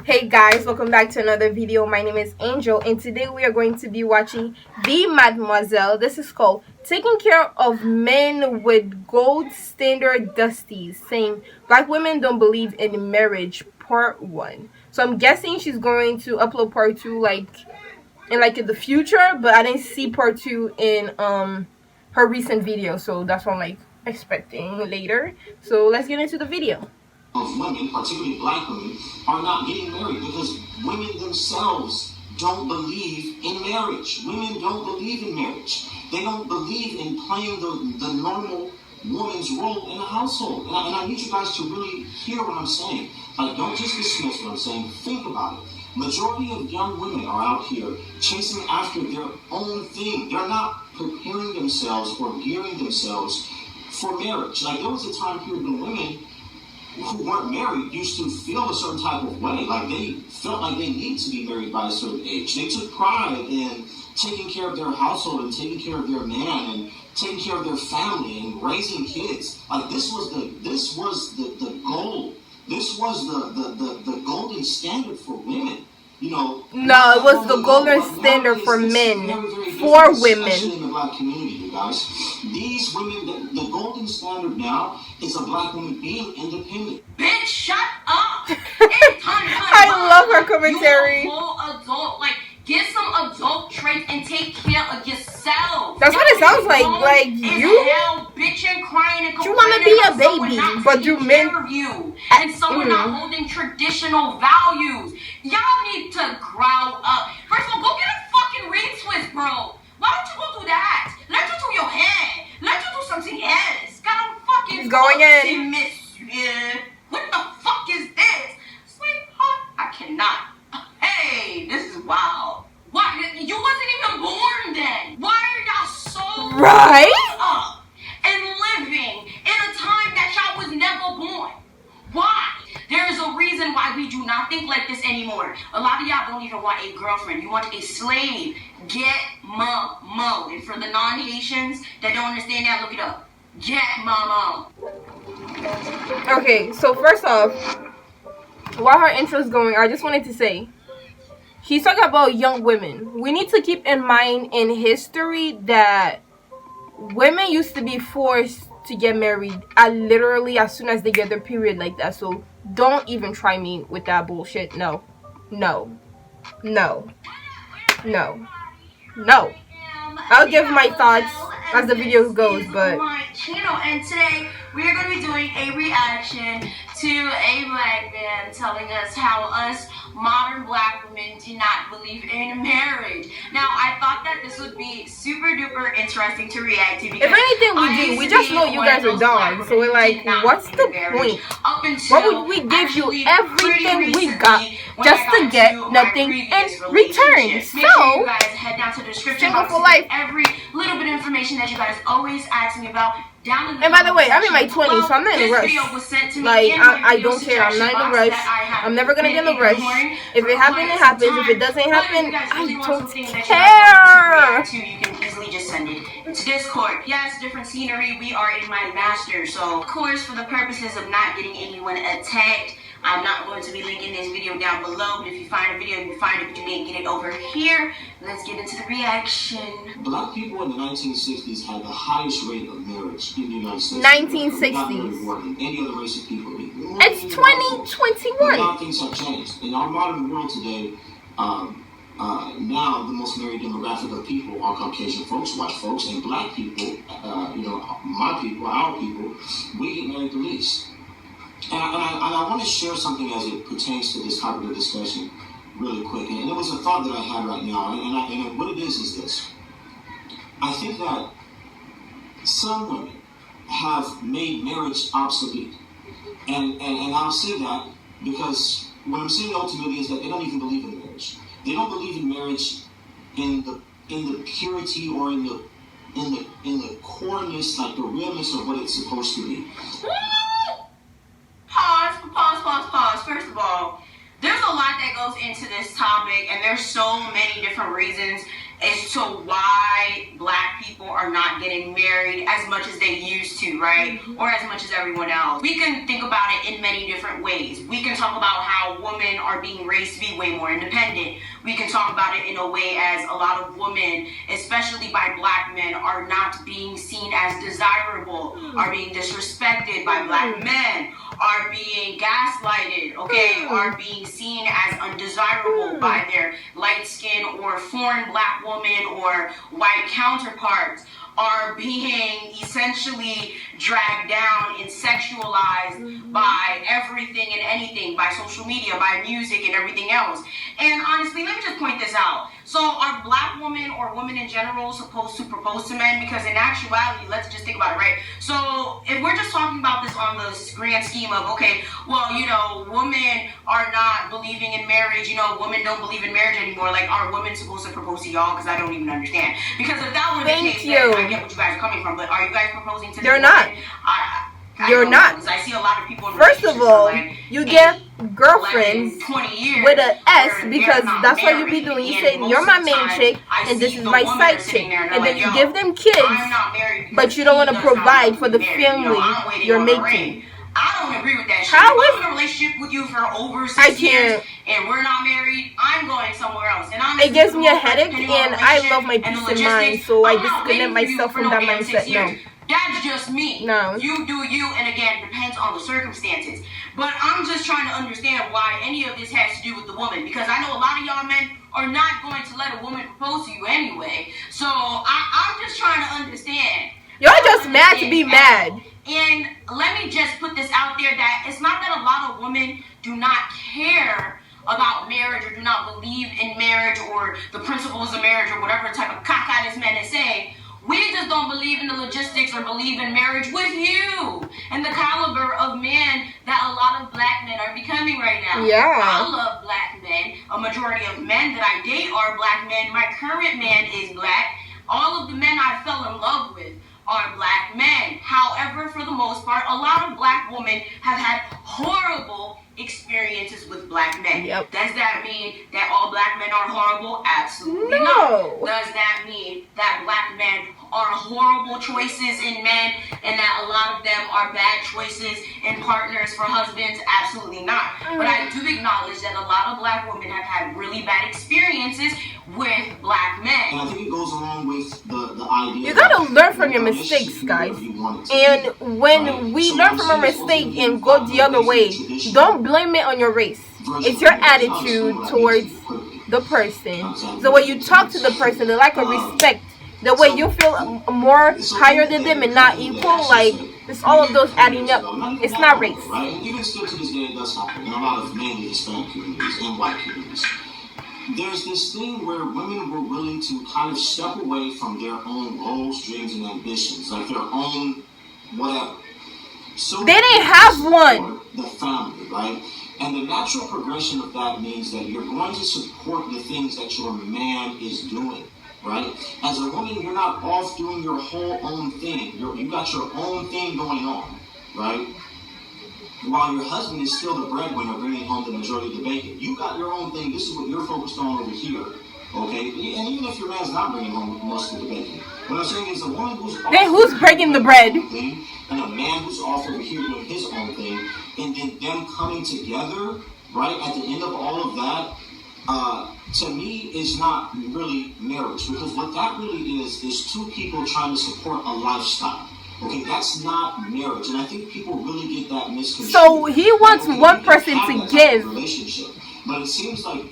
Hey guys, welcome back to another video. My name is Angel and today we are going to be watching the Mademoiselle. This is called Taking Care of Men with Gold Standard Dusties, saying Black women don't believe in marriage, part 1. So I'm guessing she's going to upload part 2 in the future, but I didn't see part 2 in her recent video, so that's what I'm expecting later. So let's get into the video. Of women, particularly black women, are not getting married because women themselves don't believe in marriage. Women don't believe in marriage. They don't believe in playing the normal woman's role in a household. And I need you guys to really hear what I'm saying. Like, don't just dismiss what I'm saying. Think about it. Majority of young women are out here chasing after their own thing. They're not preparing themselves or gearing themselves for marriage. Like, there was a time period when women who weren't married used to feel a certain type of way. Like, they felt like they needed to be married by a certain age. They took pride in taking care of their household and taking care of their man and taking care of their family and raising kids. Like, this was the goal. This was the golden standard for women. You know, no, it was the golden standard for men, for women. Especially in the black community, you guys. These women, the golden standard now is a black woman being independent. Bitch, shut up! I love her commentary. You're a whole adult. Like, get some adult traits and take care of yourself. That's what it sounds like. Like, you bitching, crying, and you want to be a baby, but do men you and someone not holding traditional values. Y'all need to grow up. First of all, go get a fucking retwist, bro. Why don't you go do that? Let you do your hair. Let you do something else. Got a fucking going in. Monsieur. What the fuck is this? Sweetheart, I cannot. Hey, this is wild. Why? You wasn't even born then. Why are y'all so up and living in a time that y'all was never born? Why? There is a reason why we do not think like this anymore. A lot of y'all don't even want a girlfriend. You want a slave. Get mo. And for the non-Haitians that don't understand that, look it up. Get mo. Okay, so first off, while her intro is going, I just wanted to say, she's talking about young women. We need to keep in mind in history that women used to be forced to get married literally as soon as they get their period like that. So don't even try me with that bullshit. No. I'll give my thoughts as the video goes, but my channel, and today we are going to be doing a reaction to a black man telling us how us modern black women do not believe in marriage. Now, I thought that this would be super duper interesting to react to, because if anything we just know you guys are dogs, so we're like, what's the point? What would we give you everything we got just to get nothing in return? So, you guys head down to the description box for life. Every little bit of information that you guys always ask me about. Down in the and by the way, I'm in my 20s, so I'm not in a rush. Like, I don't care. I'm not in a rush. I'm never gonna get in a rush. If it happens, it happens. If it doesn't happen, I don't care. You can easily just send it to Discord. Yes, different scenery. We are in my master, so of course, for the purposes of not getting anyone attacked, I'm not going to be linking this video down below, but if you find a video, you find it, but you didn't get it over here. Let's get into the reaction. Black people in the 1960s had the highest rate of marriage in the United States. 1960s. More than any other race of people. It's 2021. Now things have changed. In our modern world today, now the most married demographic of people are Caucasian folks, white folks, and black people, my people, our people, we get married the least. And I want to share something as it pertains to this topic of discussion really quick. And it was a thought that I had right now. And what it is this. I think that some women have made marriage obsolete. And I'll say that because what I'm saying ultimately is that they don't even believe in marriage. They don't believe in marriage in the purity or in the coreness, like the realness of what it's supposed to be. Pause. First of all, there's a lot that goes into this topic, and there's so many different reasons as to why black people are not getting married as much as they used to, right? Or as much as everyone else. We can think about it in many different ways. We can talk about how women are being raised to be way more independent. We can talk about it in a way as a lot of women, especially by black men, are not being seen as desirable, are being disrespected by black men, are being gaslighted, okay, are being seen as undesirable by their light skin or foreign black woman or white counterparts, are being essentially dragged down and sexualized by everything and anything, by social media, by music and everything else. And honestly, let me just point this out. So are black women or women in general supposed to propose to men? Because in actuality, let's just think about it, right? So if we're just talking about this on the grand scheme of, okay, well, you know, women are not believing in marriage, you know, women don't believe in marriage anymore, like, are women supposed to propose to y'all? Because I don't even understand. Because if that were the case, then I get what you guys are coming from, but are you guys proposing to They're not. You're not. I see a lot of people in First of all, like you get girlfriends 11, 20 years with an S because that's what you married, be doing. You and say, most you're of my the main time, chick, I and this see is the my women side are sitting chick. there and And they're then you like, give them kids, I'm not married because but you don't want to he does not provide want for to the be married. You know, family I'm waiting you're on the making. ring. I don't agree with that shit. How If is- I'm in a relationship with you for over 6 I years can't. and we're not married, I'm going somewhere else. And It gives me a headache, and I love my peace of mind, so I disconnect myself from that mindset. No. That's just me. No. You do you, and again, depends on the circumstances. But I'm just trying to understand why any of this has to do with the woman, because I know a lot of y'all men are not going to let a woman propose to you anyway. So I'm just trying to understand. You're just mad to be mad. And let me just put this out there that it's not that a lot of women do not care about marriage or do not believe in marriage or the principles of marriage or whatever type of caca this man is saying. We just don't believe in the logistics or believe in marriage with you and the caliber of men that a lot of black men are becoming right now. Yeah. I love black men. A majority of men that I date are black men. My current man is black. All of the men I fell in love with are black men. However, for the most part, a lot of black women have had horrible experiences with black men. Yep. Does that mean that all black men are horrible? Absolutely No. not. Does that mean that black men are horrible choices in men and that a lot of them are bad choices in partners for husbands? Absolutely not. But I do acknowledge that a lot of black women have had really bad experiences with black men. And I think it goes along with the idea. You gotta learn from your mistakes, guys. And when we learn from our mistake and go the other way, don't blame it on your race. It's your attitude towards the person, the way you talk to the person, the lack of respect, the way you feel more higher than them and not equal. Like, it's all of those adding up. It's not race. Right? Even still to this day, it does happen in a lot of mainly Hispanic communities and white communities. There's this thing where women were willing to kind of step away from their own goals, dreams, and ambitions, like their own whatever. So They didn't have one. The family, right? And the natural progression of that means that you're going to support the things that your man is doing, right? As a woman, you're not off doing your whole own thing. You got your own thing going on, right? While your husband is still the breadwinner, bringing home the majority of the bacon. You got your own thing. This is what you're focused on over here, okay? And even if your man's not bringing home most of the bacon, what I'm saying is a woman who's Then who's breaking the bread? And a man who's off over here doing his own thing, and then them coming together, right, at the end of all of that, to me, is not really marriage. Because what that really is two people trying to support a lifestyle. Okay, that's not marriage. And I think people really get that misconstrued. So he wants one person to give. Relationship. But it seems like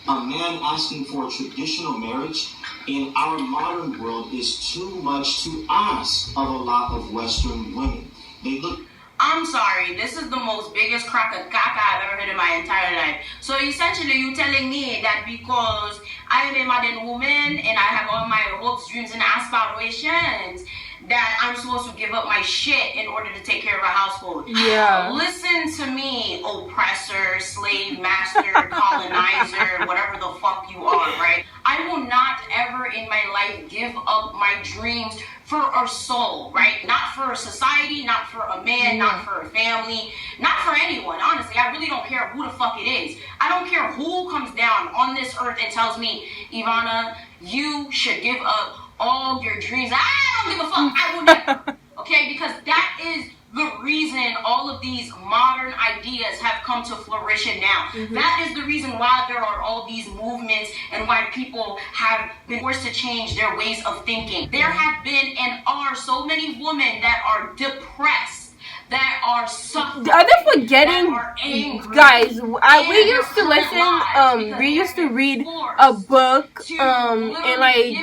a man asking for a traditional marriage in our modern world is too much to ask of a lot of Western women. They look. I'm sorry, this is the most biggest crack of caca I've ever heard in my entire life. So essentially, you're telling me that because I am a modern woman and I have all my hopes, dreams, and aspirations, that I'm supposed to give up my shit in order to take care of a household. Yeah. Listen to me, oppressor, slave master, colonizer, whatever the fuck you are, right? I will not ever in my life give up my dreams for a soul, right? Not for a society, not for a man, not for a family, not for anyone. Honestly, I really don't care who the fuck it is. I don't care who comes down on this earth and tells me, Ivana, you should give up all your dreams. I don't give a fuck. I will never. Okay, because that is the reason all of these modern ideas have come to fruition now. That is the reason why there are all these movements and why people have been forced to change their ways of thinking. There have been and are so many women that are depressed, that are suffering. Are they forgetting, guys? We used to listen. We used to read a book in like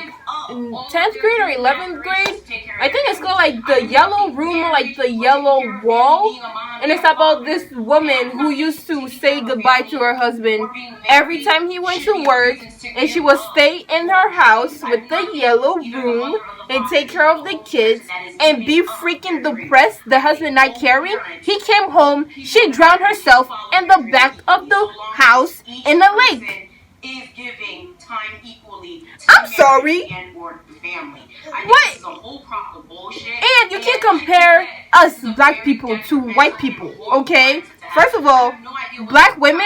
10th grade or 11th grade. I think it's called like The Yellow Room or like The Yellow Wall, and it's about this woman who used to say goodbye to her husband every time he went to work, and she would stay in her house with the yellow room and take care of the kids and be freaking depressed. The husband not caring. He came home, she drowned herself in the back of the house in a lake. Is giving time equally to I'm sorry. And or family. I think What? This is a whole crop of bullshit. And you can't compare us black people to white people, okay? First of all, black women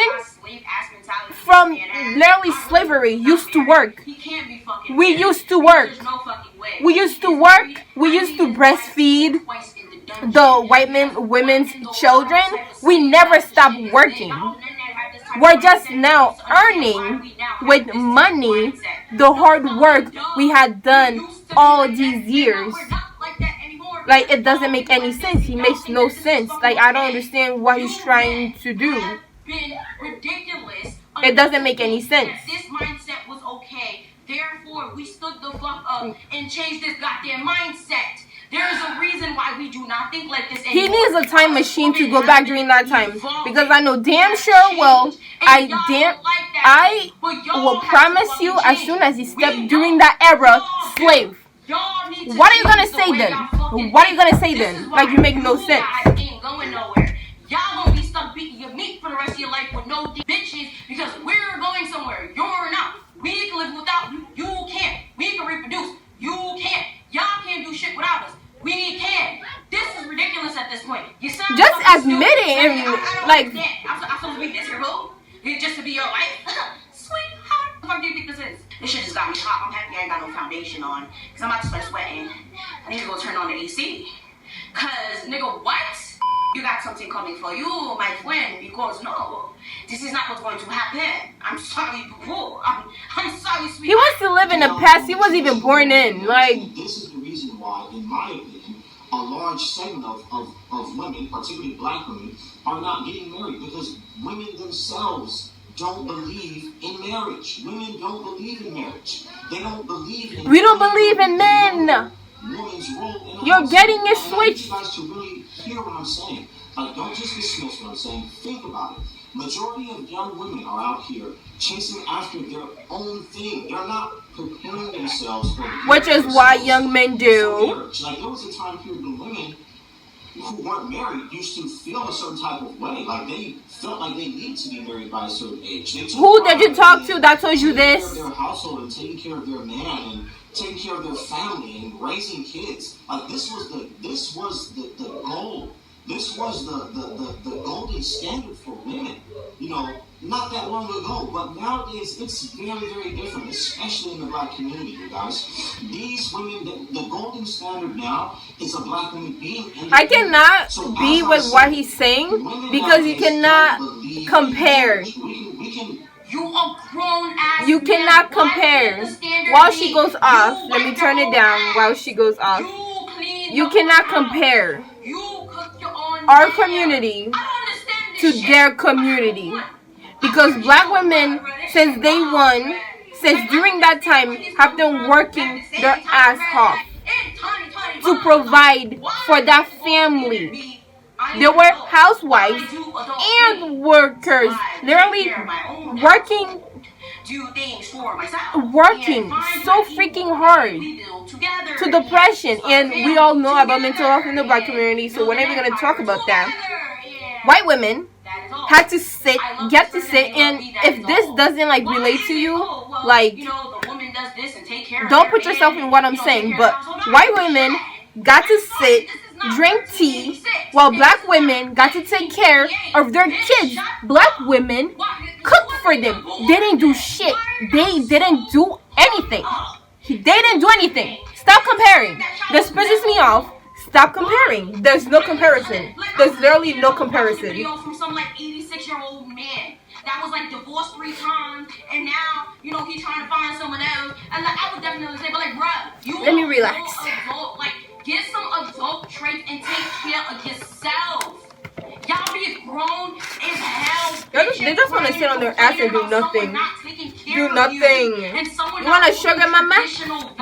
from literally slavery used to work. We used to work. We used to work. We used to breastfeed the women's children. We never stopped working. We're just now earning with money the hard work we had done all these years. Like, it doesn't make any sense. He makes no sense. Like, I don't understand what he's trying to do. It doesn't make any sense. This mindset was okay. Therefore, we stood the fuck up and changed this goddamn mindset. There is a reason why we do not think like this anymore. He needs a time machine to go back during that time, because I know damn sure well, I will promise you, as soon as he stepped during that era, slave. What are you gonna say then? What are you gonna say then? Like, you make no sense. Ain't going nowhere. Y'all gonna be stuck beating your meat for the rest of your life with no bitches because we're going somewhere. You're not. We can live without you. You can't. We can reproduce. You can't. Y'all can't do shit without us. We can. This is ridiculous at this point. You sound just admit it and like. I'm supposed to be miserable just to be your wife, sweetheart. What the fuck do you think this is? This shit just got me hot. I'm happy I ain't got no foundation on because I'm about to start sweating. I need to go turn on the AC. Cause nigga, what? You got something coming for you, my friend. Because no, this is not what's going to happen. I'm sorry, boo. I'm sorry, sweetheart. He wants to live in the past he wasn't even born in. Like. This is the reason why, in my opinion, a large segment of women, particularly black women, are not getting married because women themselves don't believe in marriage. Women don't believe in marriage. They don't believe in. We don't believe in men. Woman's role in You're getting it switched. I want you guys to really hear what I'm saying. Like, don't just dismiss what I'm saying. Think about it. Majority of young women are out here chasing after their own thing. They're not preparing themselves for which is what young men do. Like, there was a time period when women who weren't married used to feel a certain type of way. Like, they felt like they needed to be married by a certain age. Who did you talk to that told you this? Taking care of their household and taking care of their man and taking care of their family and raising kids. Like, this was the goal. This was the golden standard for women. You know, not that long ago, but nowadays it's very, very different, especially in the black community, you guys. These women, the golden standard now is a black woman being independent. I cannot be with what he's saying because you cannot compare. You a grown ass. You cannot compare. While she goes off, let me turn it down. While she goes off, you cannot compare our community to their community, because black women, since day one, since during that time, have been working their ass off to provide for that family. They were housewives and workers, literally working so freaking hard to depression. And we all know about mental health in the black community, so we're not even going to talk about that. White women had to get to sit, and if this doesn't like relate to you, like, don't put yourself in what I'm saying, but white women got to sit, drink tea, while black women got to take care of their kids. Black women cooked for them. They didn't do shit. They didn't do anything. They didn't do anything. Stop comparing. This pisses me off. Stop comparing. There's no comparison. There's literally no comparison. From some like 86-year-old man that was like divorced 3 times, and now he's trying to find someone else. And like, I would definitely say, but like, bruh, let me relax. Adult, like, get some adult traits and take care of yourself. Y'all be grown as hell. They just want to sit on their ass and do nothing. Do nothing. You want a sugar mama?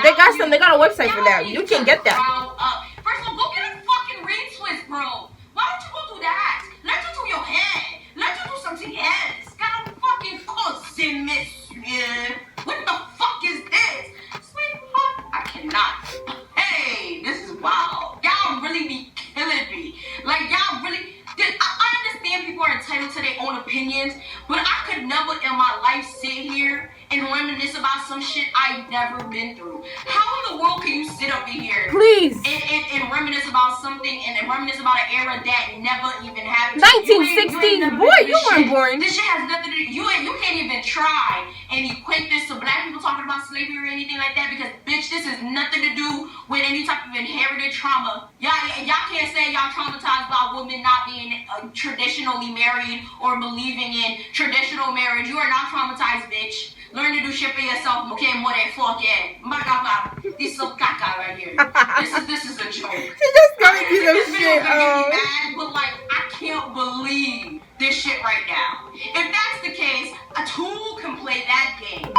They got some. They got a website for that. You can get that. First of all, go get a fucking retwist, bro. Why don't you go do that? Let you do your hair. Let you do something else. Got a fucking cousin, monsieur. What the fuck is this? Sweetheart, I cannot. Hey, this is wild. Y'all really be killing me. Like, y'all really... I understand people are entitled to their own opinions, but I could never in my life sit here and reminisce about some shit I've never been through. How in the world can you sit up in here and reminisce about something and reminisce about an era that never even happened? 1960s, boy, you weren't born. This shit has nothing to do. You can't even try and equate this to black people talking about slavery or anything like that, because bitch, this has nothing to do with any type of inherited trauma. Y'all can't say y'all traumatized by women not being traditionally married or believing in traditional marriage. You are not traumatized, bitch. Learn to do shit for yourself, okay? More than fuck yeah. This is some caca right here. This is a joke. She just gonna do some shit. Mad, but like, I can't believe this shit right now. If that's the case, a tool can play that game.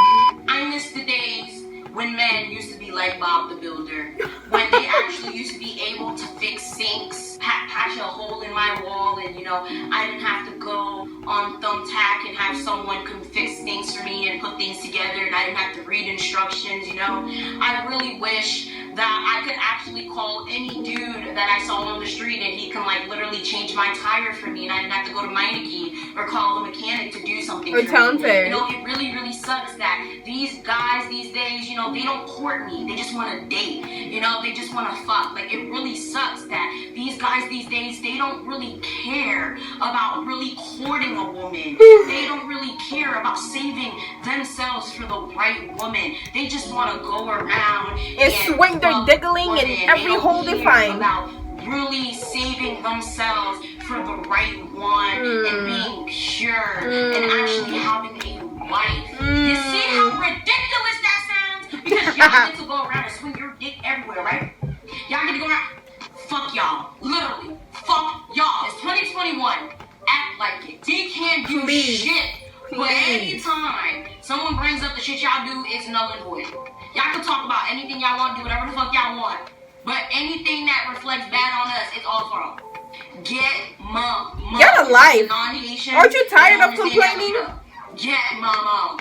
I miss the days when men used to be like Bob the Builder, when they actually used to be able to fix sinks, patch a hole in my wall, and I didn't have to go on Thumbtack and have someone come fix things for me and put things together, and I didn't have to read instructions. I really wish that I could actually call any dude that I saw on the street and he can like literally change my tire for me, and I didn't have to go to Meineke or call a mechanic to do something for me. It really, really sucks that these guys these days, they don't court me. They just want to date. They just want to fuck. Like, it really sucks that these guys these days, they don't really care about really courting a woman. They don't really care about saving themselves for the right woman. They just want to go around and swing their diggling in every hole they find. About really saving themselves for the right one and being pure and actually having a wife. You see how ridiculous that sounds? Because y'all get to go around and swing your dick everywhere, right? Y'all get to go around. Fuck y'all. Literally. Fuck y'all. It's 2021. Act like it. We can't do shit. But anytime someone brings up the shit y'all do, it's null and void. Y'all can talk about anything y'all want, do whatever the fuck y'all want. But anything that reflects bad on us, it's all wrong. Get mom. Get a life. Aren't you tired of complaining? Get mom.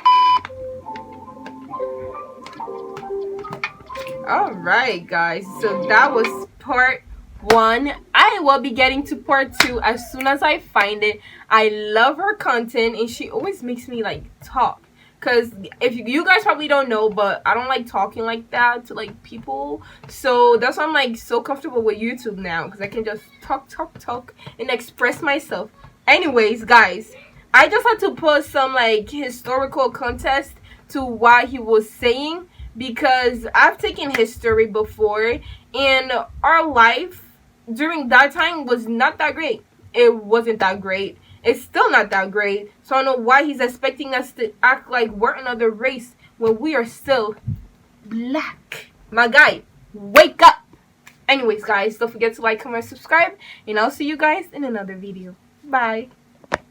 Alright guys, so that was part 1. I will be getting to part 2 as soon as I find it. I love her content and she always makes me like talk, because if you guys probably don't know, but I don't like talking like that to like people, so that's why I'm like so comfortable with YouTube now, because I can just talk and express myself. Anyways guys, I just had to put some like historical context to what he was saying, because I've taken history before and our life during that time was not that great. It wasn't that great. It's still not that great. So I don't know why he's expecting us to act like we're another race when we are still black. My guy, wake up. Anyways guys, don't forget to like, comment, subscribe, and I'll see you guys in another video. Bye.